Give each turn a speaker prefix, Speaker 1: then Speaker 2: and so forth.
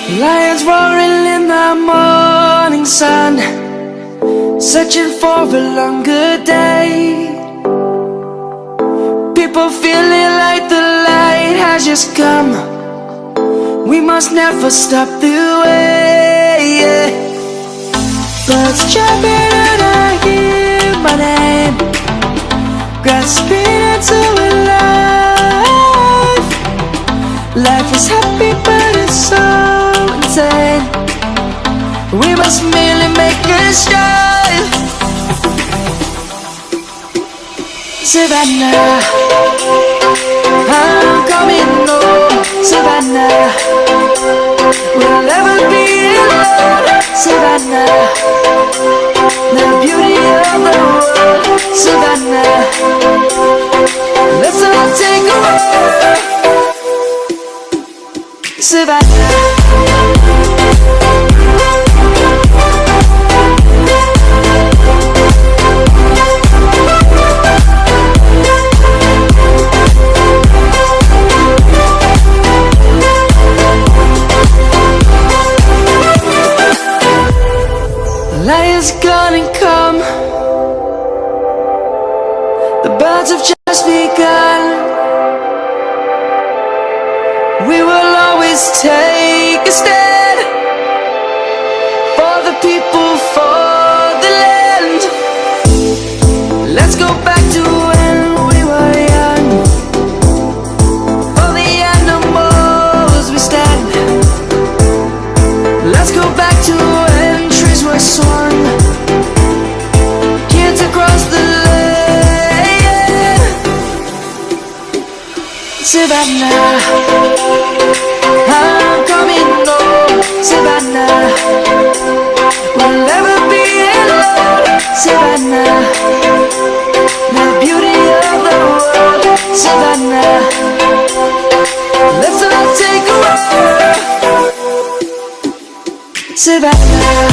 Speaker 1: Lions roaring in the morning sun, searching for a longer day. People feeling like the light has just come. We must never stop the way. Birds jumping and I hear my name, grasping into a life. Life is happy but it's so insane. We must merely make a start. Savannah, I'm coming home. Savannah, we'll never be alone. Savannah, the beauty of the world. Savannah, let's all take a walk. Savannah. Lion's gonna come. The birds have just begun. We will always take a stand for the people, for the land. Let's go back to when we were young. For the animals we stand. Let's go back to when trees were swung, kids across the land. Savannah, I'm coming home. Savannah, we'll never be alone. Savannah, the beauty of the world. Savannah, let's all take a walk. Savannah,